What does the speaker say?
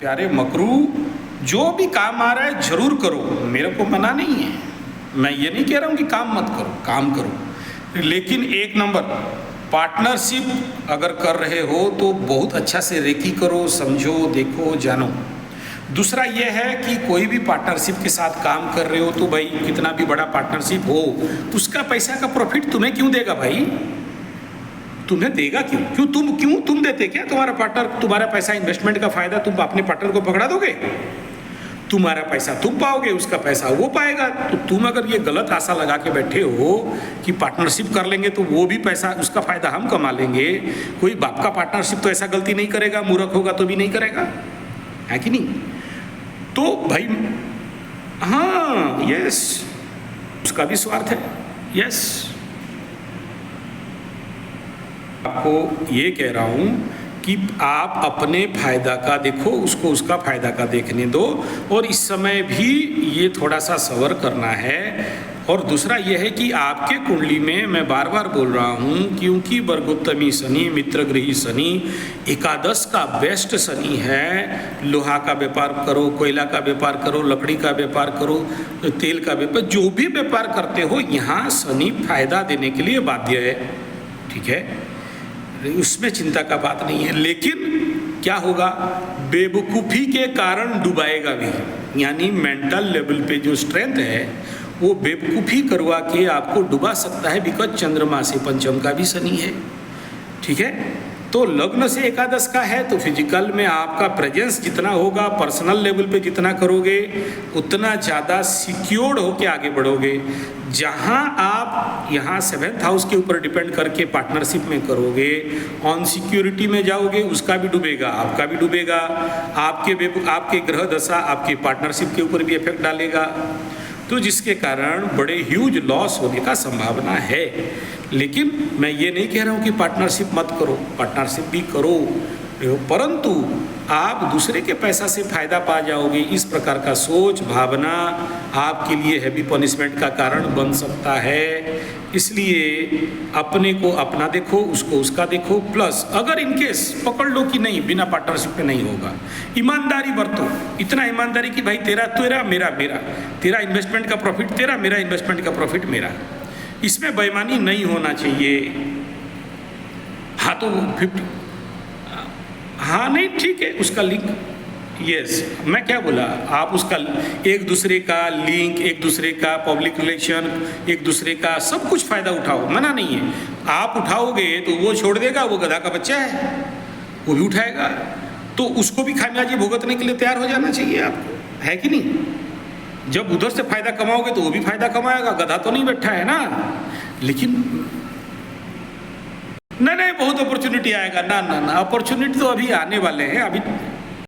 प्यारे मकरू, जो भी काम आ रहा है जरूर करो, मेरे को मना नहीं है। मैं ये नहीं कह रहा हूँ कि काम मत करो, काम करो, लेकिन एक नंबर पार्टनरशिप अगर कर रहे हो तो बहुत अच्छा से रेकी करो, समझो, देखो, जानो। दूसरा यह है कि कोई भी पार्टनरशिप के साथ काम कर रहे हो तो भाई कितना भी बड़ा पार्टनरशिप हो, उसका पैसा का प्रॉफिट तुम्हें क्यों देगा भाई? तुम्हें देगा क्यों? तुम देते क्या? तुम्हारा पार्टनर, तुम्हारा पैसा, इन्वेस्टमेंट का फायदा तुम अपने पार्टनर को पकड़ा दोगे? तुम्हारा पैसा तुम पाओगे, उसका पैसा वो पाएगा। तो तुम अगर ये गलत आशा लगा के बैठे हो कि पार्टनरशिप कर लेंगे तो वो भी पैसा, उसका फायदा हम कमा लेंगे, कोई बाप का पार्टनरशिप तो ऐसा गलती नहीं करेगा, मूर्ख होगा तो भी नहीं करेगा, है कि नहीं? तो भाई हाँ, यस, उसका भी स्वार्थ है, यस। आपको ये कह रहा हूँ कि आप अपने फायदा का देखो, उसको उसका फायदा का देखने दो, और इस समय भी ये थोड़ा सा सबर करना है। और दूसरा ये है कि आपके कुंडली में, मैं बार बार बोल रहा हूँ, क्योंकि वर्गोत्तमी शनि, मित्रगृही शनि, एकादश का बेस्ट शनि है। लोहा का व्यापार करो, कोयला का व्यापार करो, लकड़ी का व्यापार करो, तेल का व्यापार, जो भी व्यापार करते हो, यहाँ शनि फायदा देने के लिए बाध्य है, ठीक है, उसमें चिंता का बात नहीं है। लेकिन क्या होगा, बेवकूफ़ी के कारण डुबाएगा भी, यानी मेंटल लेवल पे जो स्ट्रेंथ है वो बेवकूफ़ी करवा के आपको डुबा सकता है, बिकॉज चंद्रमा से पंचम का भी शनि है, ठीक है। तो लग्न से एकादश का है तो फिजिकल में आपका प्रेजेंस जितना होगा, पर्सनल लेवल पे जितना करोगे, उतना ज़्यादा सिक्योर्ड होके आगे बढ़ोगे। जहाँ आप यहाँ 7th हाउस के ऊपर डिपेंड करके पार्टनरशिप में करोगे, ऑन सिक्योरिटी में जाओगे, उसका भी डूबेगा, आपका भी डूबेगा, आपके ग्रह दशा आपके पार्टनरशिप के ऊपर भी इफेक्ट डालेगा, तो जिसके कारण बड़े ह्यूज लॉस होने का संभावना है। लेकिन मैं ये नहीं कह रहा हूँ कि पार्टनरशिप मत करो, पार्टनरशिप भी करो, परंतु आप दूसरे के पैसा से फायदा पा जाओगे, इस प्रकार का सोच भावना आपके लिए हैवी पनिशमेंट का कारण बन सकता है। इसलिए अपने को अपना देखो, उसको उसका देखो, प्लस अगर इनकेस पकड़ लो कि नहीं, बिना पार्टनरशिप में नहीं होगा, ईमानदारी बरतो, इतना ईमानदारी कि भाई तेरा मेरा, तेरा इन्वेस्टमेंट का प्रॉफिट तेरा, मेरा इन्वेस्टमेंट का प्रॉफिट मेरा, इसमें बेईमानी नहीं होना चाहिए। हाँ तो 50, हाँ नहीं ठीक है, उसका लिंक, यस, मैं क्या बोला, आप उसका एक दूसरे का लिंक, एक दूसरे का पब्लिक रिलेशन, एक दूसरे का सब कुछ फायदा उठाओ, मना नहीं है। आप उठाओगे तो वो छोड़ देगा, वो गधा का बच्चा है, वो भी उठाएगा, तो उसको भी खामियाजी भुगतने के लिए तैयार हो जाना चाहिए आपको, है कि नहीं? जब उधर से फायदा कमाओगे तो वो भी फायदा कमाएगा, गधा तो नहीं बैठा है ना। लेकिन नहीं बहुत अपॉर्चुनिटी आएगा, ना अपॉर्चुनिटी तो अभी आने वाले हैं, अभी